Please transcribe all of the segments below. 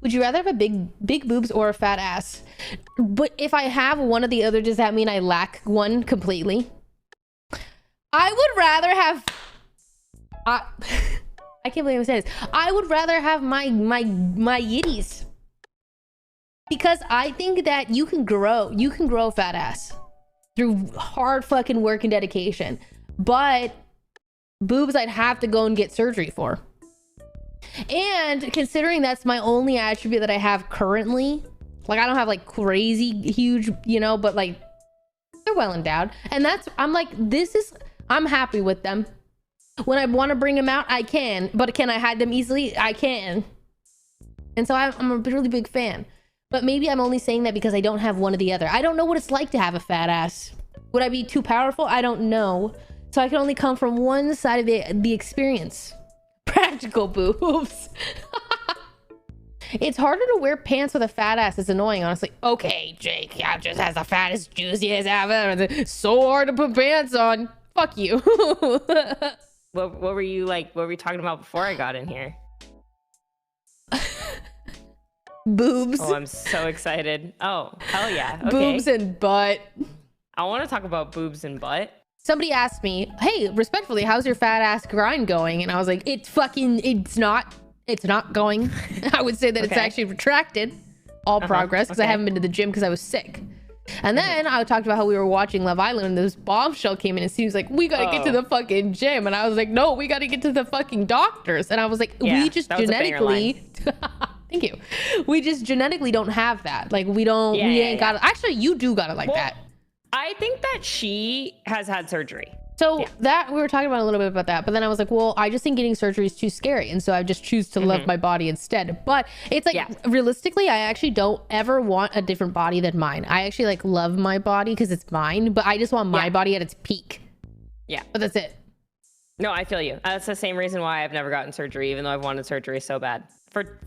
Would you rather have a big boobs or a fat ass? But if I have one or the other, does that mean I lack one completely? I would rather have... I can't believe I'm saying this. I would rather have my yitties. Because I think that you can grow a fat ass through hard fucking work and dedication. But boobs I'd have to go and get surgery for. And considering that's my only attribute that I have currently, like I don't have like crazy huge, you know, but like they're well endowed. And that's, I'm like, I'm happy with them. When I want to bring them out, I can. But can I hide them easily? I can. And so I'm a really big fan. But maybe I'm only saying that because I don't have one or the other. I don't know what it's like to have a fat ass. Would I be too powerful? I don't know. So I can only come from one side of the experience. Practical boobs. It's harder to wear pants with a fat ass. It's annoying, honestly. Okay, Jake, yeah, just has the fattest, juiciest ass. It's so hard to put pants on. Fuck you. What were you like? What were we talking about before I got in here? Boobs. Oh, I'm so excited. Oh, hell yeah. Okay. Boobs and butt. I want to talk about boobs and butt. Somebody asked me, hey, respectfully, how's your fat ass grind going? And I was like, it's not going. I would say that it's actually retracted all progress because I haven't been to the gym because I was sick. And then I talked about how we were watching Love Island and this bombshell came in and Steve's like, we got to get to the fucking gym. And I was like, no, we got to get to the fucking doctors. And I was like, we just genetically... Thank you. We just genetically don't have that. Like we ain't got it. Actually, you do got it like that. I think that she has had surgery. So that we were talking about a little bit about that, but then I was like, well, I just think getting surgery is too scary. And so I just choose to love my body instead. But it's like, realistically, I actually don't ever want a different body than mine. I actually like love my body because it's mine, but I just want my body at its peak. Yeah. But that's it. No, I feel you. That's the same reason why I've never gotten surgery, even though I've wanted surgery so bad.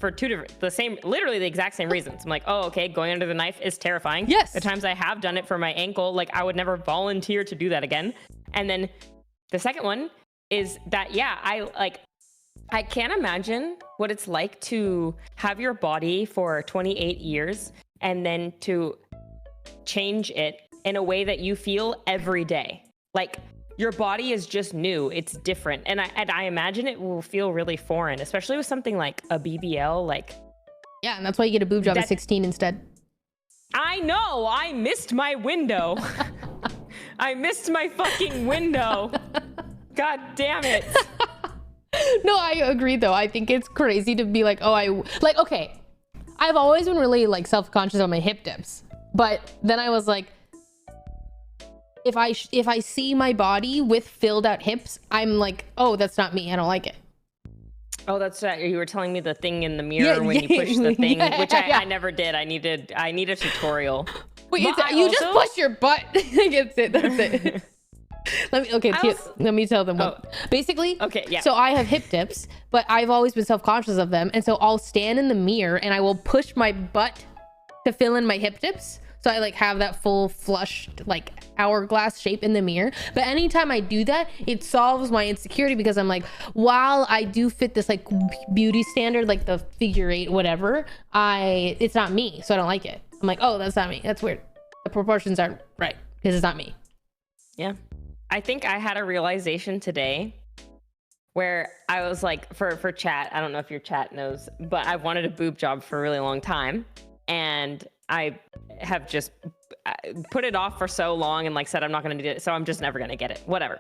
For two different, literally the exact same reasons. I'm like, oh, okay, going under the knife is terrifying. Yes. The times I have done it for my ankle, like I would never volunteer to do that again. And then the second one is that, I can't imagine what it's like to have your body for 28 years and then to change it in a way that you feel every day. Like, your body is just new. It's different. And I imagine it will feel really foreign, especially with something like a BBL. Like, yeah, and that's why you get a boob job at 16 instead. I know. I missed my window. I missed my fucking window. God damn it. No, I agree though. I think it's crazy to be like, oh, okay. I've always been really like self-conscious on my hip dips. But then I was like, if I see my body with filled out hips, I'm like, oh, that's not me. I don't like it. Oh, that's right. You were telling me the thing in the mirror when you push the thing, which I never did. I need a tutorial. Wait, you just push your butt. That's it. Let me tell them what. Basically, so I have hip dips, but I've always been self-conscious of them. And so I'll stand in the mirror and I will push my butt to fill in my hip dips. So I like have that full flushed like hourglass shape in the mirror. But anytime I do that, it solves my insecurity because I'm like, while I do fit this like beauty standard, like the figure 8, whatever, it's not me. So I don't like it. I'm like, oh, that's not me. That's weird. The proportions aren't right because it's not me. Yeah. I think I had a realization today where I was like, for chat, I don't know if your chat knows, but I've wanted a boob job for a really long time. And I have just put it off for so long and like said I'm not going to do it, so I'm just never going to get it. Whatever.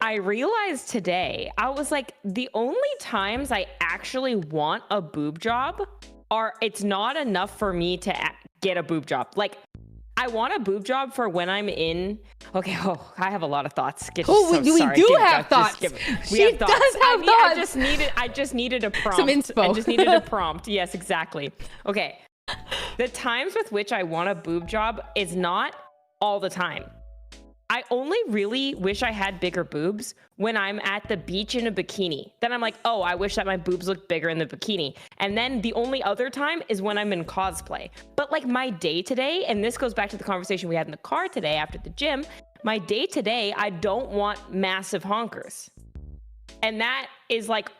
I realized today, I was like, the only times I actually want a boob job it's not enough for me to get a boob job. Like, I want a boob job for when I'm in. Okay, I have a lot of thoughts. We do have thoughts. We have thoughts. I just needed a prompt. Some inspo. I just needed a prompt. Yes, exactly. Okay. The times with which I want a boob job is not all the time. I only really wish I had bigger boobs when I'm at the beach in a bikini. Then I'm like, oh, I wish that my boobs looked bigger in the bikini. And then the only other time is when I'm in cosplay. But like my day today, and this goes back to the conversation we had in the car today after the gym, my day today, I don't want massive honkers. And that is like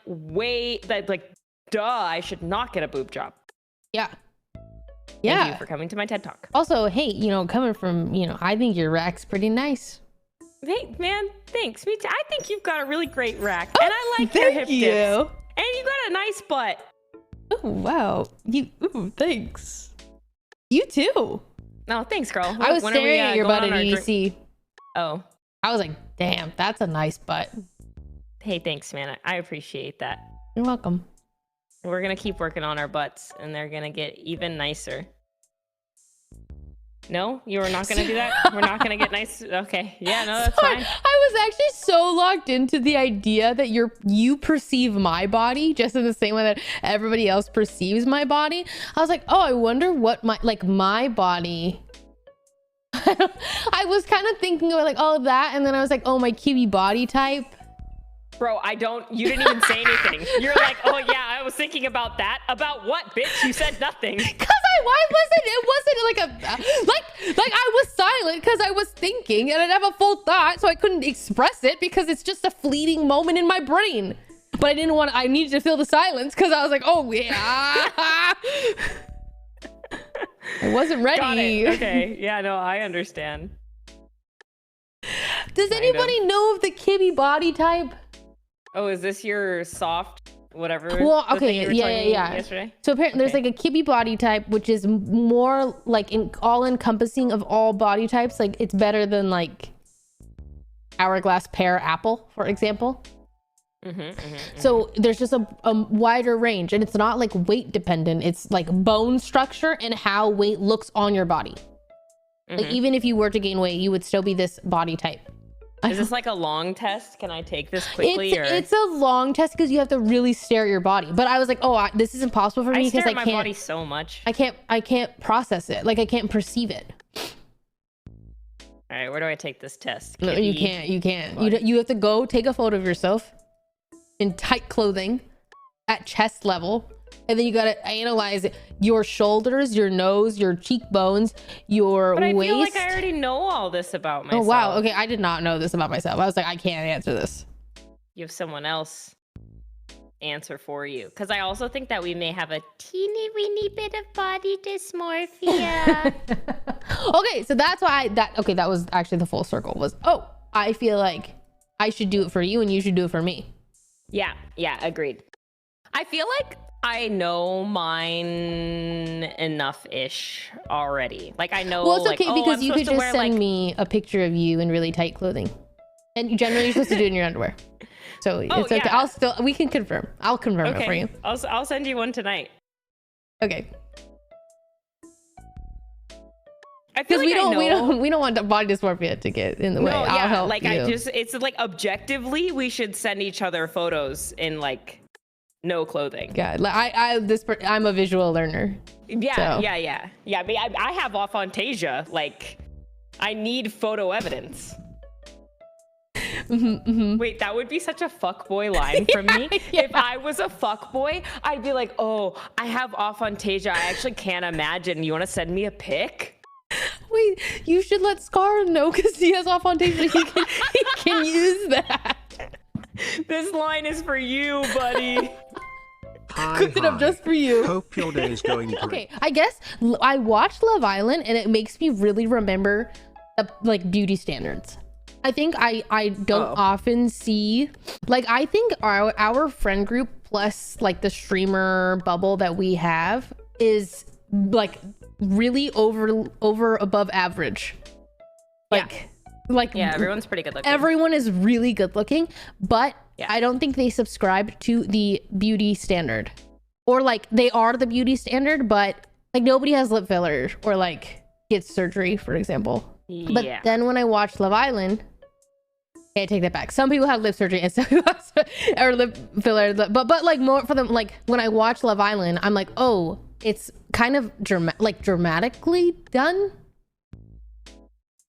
duh, I should not get a boob job. Yeah. Thank you for coming to my TED Talk. Also, hey, you know, coming from, you know, I think your rack's pretty nice. Hey, man, thanks. Me too. I think you've got a really great rack. And I like your hip dips. And you got a nice butt. Oh, wow. Ooh, thanks. You too. No, thanks, girl. I was staring at your butt at EDC. Oh. I was like, damn, that's a nice butt. Hey, thanks, man. I appreciate that. You're welcome. We're going to keep working on our butts, and they're going to get even nicer. No? You were not going to do that? We're not going to get nice? Okay. Yeah, no, that's fine. I was actually so locked into the idea that you perceive my body just in the same way that everybody else perceives my body. I was like, oh, I wonder what my body... I was kind of thinking about like, oh, that. And then I was like, oh, my QB body type. Bro, you didn't even say anything. You're like, oh yeah, I was thinking about that. About what, bitch? You said nothing. It wasn't like I was silent because I was thinking and I didn't have a full thought, so I couldn't express it because it's just a fleeting moment in my brain. But I needed to feel the silence because I was like, oh yeah. I wasn't ready. Got it. Okay. Yeah, no, I understand. Does anybody know of the Kibby body type? Oh, is this your soft whatever? Well, okay, yeah. Yesterday? So apparently there's like a Kibby body type, which is more like all encompassing of all body types. Like it's better than like hourglass, pear, apple, for example. So there's just a wider range, and it's not like weight dependent. It's like bone structure and how weight looks on your body. Like even if you were to gain weight, you would still be this body type. Is this like a long test? Can I take this quickly? It's a long test because you have to really stare at your body. But I was like, oh, this is impossible for me because I can't. My body so much. I can't process it. Like I can't perceive it. All right, where do I take this test? No, you can't. You have to go take a photo of yourself in tight clothing at chest level, and then you gotta analyze your shoulders, your nose, your cheekbones, your waist. But I feel like I already know all this about myself. Oh wow, okay, I did not know this about myself. I was like, I can't answer this. You have someone else answer for you, because I also think that we may have a teeny weeny bit of body dysmorphia. Okay, so that's why that was actually the full circle was, oh, I feel like I should do it for you and you should do it for me. Yeah, agreed. I feel like I know mine enough-ish already. Like I know. Well, it's okay because you could just send me a picture of you in really tight clothing, and generally you're supposed to do it in your underwear. So it's okay. Yeah. We can confirm. I'll confirm it for you. I'll send you one tonight. Okay. I feel like we don't want the body dysmorphia to get in the way. I'll help you. It's like objectively we should send each other photos in like no clothing. Yeah, like I'm a visual learner. Yeah. I have aphantasia. Like I need photo evidence. Wait, that would be such a fuckboy line from me. Yeah. If I was a fuckboy, I'd be like, oh, I have aphantasia. I actually can't imagine. You want to send me a pic? Wait, you should let Scar know because he has aphantasia. He can use that. This line is for you, buddy. Cooked it up just for you. Hope your day is going great. Okay, I guess I watched Love Island and it makes me really remember like beauty standards. I think I don't often see, like I think our friend group plus like the streamer bubble that we have is like really over above average. Like everyone's pretty good looking. Everyone is really good looking, but I don't think they subscribe to the beauty standard, or like they are the beauty standard, but like nobody has lip filler or like gets surgery, for example. But then when I watched Love Island, okay, I take that back. Some people have lip surgery and some people or lip filler, but like more for them. Like when I watch Love Island, I'm like, oh, it's kind of dramatically done.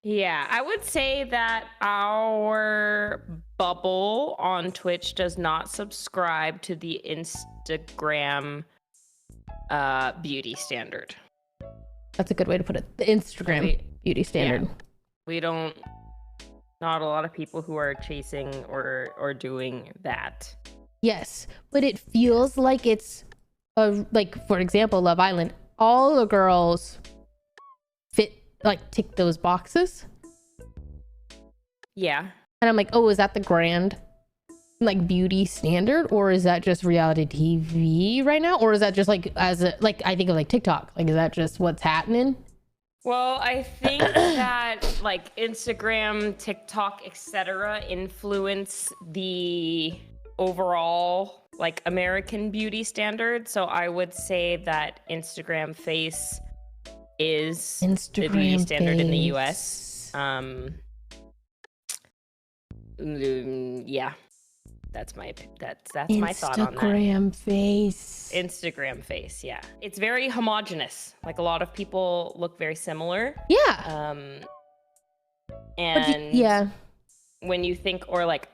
Yeah, I would say that our bubble on Twitch does not subscribe to the Instagram beauty standard. That's a good way to put it. The Instagram beauty standard. Yeah. We don't. Not a lot of people who are chasing or doing that. Yes, but it feels like it's like for example, Love Island, all the girls tick those boxes. Yeah. And I'm like, oh, is that the grand like beauty standard, or is that just reality TV right now, or is that just like I think of like TikTok, like is that just what's happening? Well, I think that like Instagram, TikTok, etc. influence the overall like American beauty standard. So I would say that Instagram face is the beauty standard in the US. Yeah. That's my thought on that. Instagram face, yeah. It's very homogenous. Like a lot of people look very similar. Yeah. And when you think, or like,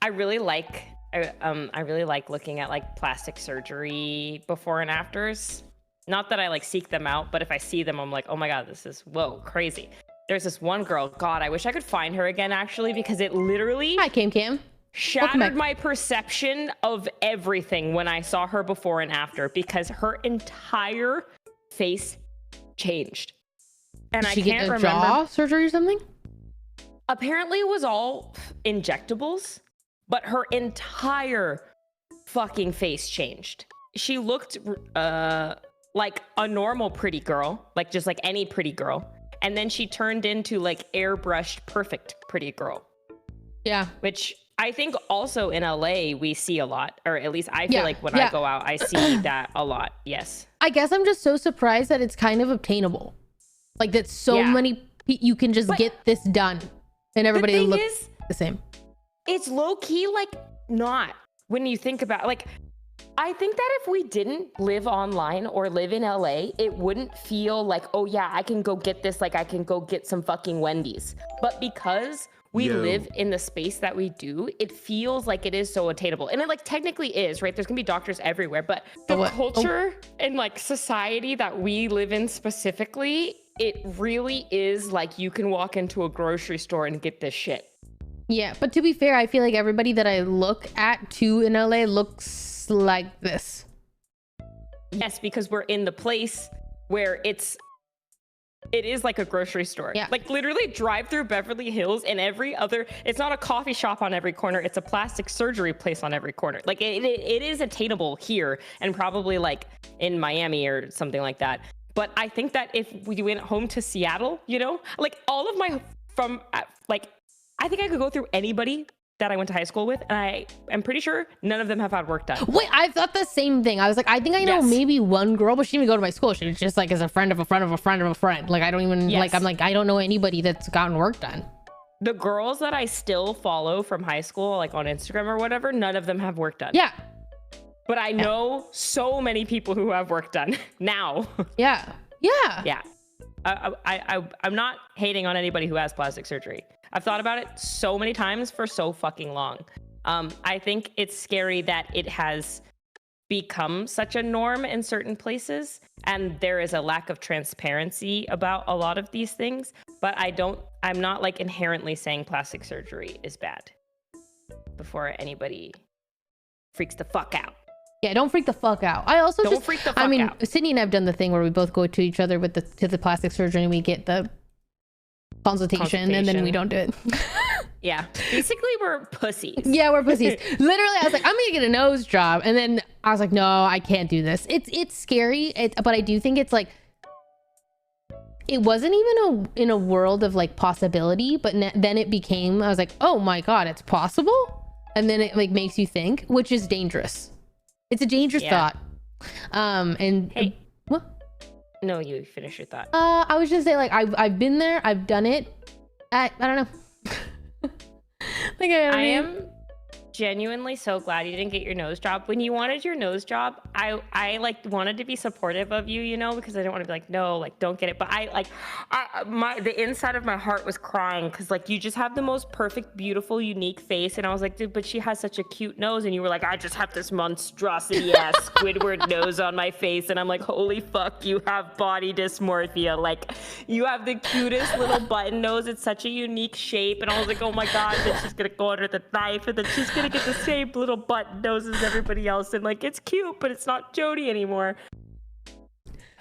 I really like looking at like plastic surgery before and afters. Not that I like seek them out, but if I see them, I'm like, oh my God, this is crazy. There's this one girl, God, I wish I could find her again actually, because it literally Cam. Shattered my perception of everything when I saw her before and after, because her entire face changed. And Did she can't get a remember. Jaw surgery or something? Apparently it was all injectables, but her entire fucking face changed. She looked like a normal pretty girl, like just like any pretty girl. And then she turned into like airbrushed perfect pretty girl. Yeah. Which I think also in LA we see a lot, or at least I feel like when I go out, I see that a lot. Yes. I guess I'm just so surprised that it's kind of obtainable. Like that many, you can just get this done and everybody looks the same. It's low key, like not when you think about like, I think that if we didn't live online or live in LA, it wouldn't feel like, oh yeah, I can go get this. Like I can go get some fucking Wendy's. But because we live in the space that we do, it feels like it is so attainable. And it like technically is, right? There's gonna be doctors everywhere, but the culture and like society that we live in specifically, it really is like you can walk into a grocery store and get this shit. Yeah, but to be fair, I feel like everybody that I look at too in LA looks like this. Yes, because we're in the place where it is like a grocery store. Yeah. Like literally drive through Beverly Hills and it's not a coffee shop on every corner. It's a plastic surgery place on every corner. Like it is attainable here and probably like in Miami or something like that. But I think that if we went home to Seattle, like all of my I think I could go through anybody that I went to high school with, and I am pretty sure none of them have had work done. Wait, I thought the same thing. I was like, I think I know maybe one girl, but she didn't even go to my school. She was just like as a friend of a friend of a friend of a friend. Like I don't even I'm like, I don't know anybody that's gotten work done. The girls that I still follow from high school, like on Instagram or whatever, none of them have work done. Yeah. But I know so many people who have work done now. Yeah. I'm not hating on anybody who has plastic surgery. I've thought about it so many times for so fucking long. I think it's scary that it has become such a norm in certain places, and there is a lack of transparency about a lot of these things. But I'm not like inherently saying plastic surgery is bad before anybody freaks the fuck out. Yeah, don't freak the fuck out. I also don't freak the fuck out. Sydney and I've done the thing where we both go to each other to the plastic surgery and we get the consultation and then we don't do it. Yeah, basically we're pussies. Yeah, we're pussies. Literally, I was like, I'm gonna get a nose job, and then I was like, no, I can't do this. It's scary, but I do think it's like it wasn't even in a world of like possibility, but then it became. I was like, oh my god, it's possible, and then it like makes you think, which is dangerous. It's a dangerous thought. And hey, what? No, you finish your thought. I was just saying, like, I've been there, I've done it. I don't know. I am genuinely so glad you didn't get your nose job. When you wanted your nose job, I like wanted to be supportive of you, because I didn't want to be like, no, like don't get it. But the inside of my heart was crying because like you just have the most perfect, beautiful, unique face, and I was like, dude, but she has such a cute nose, and you were like, I just have this monstrosity ass Squidward nose on my face, and I'm like, holy fuck, you have body dysmorphia. Like you have the cutest little button nose. It's such a unique shape, and I was like, oh my god, then she's gonna go under the knife, and then she's gonna get the same little button nose as everybody else, and like it's cute, but it's not Jodi anymore.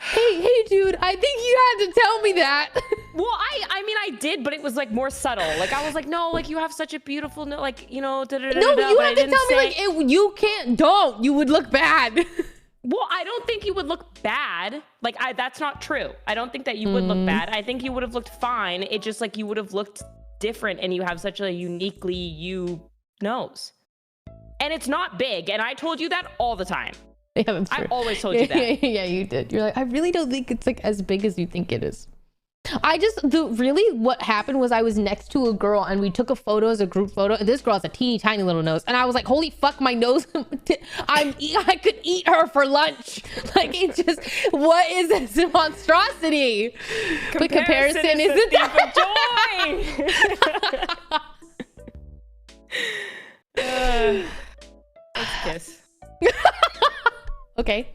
Hey, dude, I think you had to tell me that. Well, I mean, I did, but it was like more subtle. Like I was like, no, like you have such a beautiful, like, you know, no, you have to tell me like you can't. You would look bad. Well, I don't think you would look bad. Like that's not true. I don't think that you would look bad. I think you would have looked fine. It just like you would have looked different, and you have such a uniquely you nose, and it's not big. And I told you that all the time. Yeah, I always told you that. Yeah, you did. You're like, I really don't think it's like as big as you think it is. What happened was I was next to a girl and we took a photo as a group photo, and this girl has a teeny tiny little nose, and I was like, holy fuck, my nose. I could eat her for lunch. Like, it's just, what is this monstrosity? But comparison is the thief of joy. Let's kiss. Okay.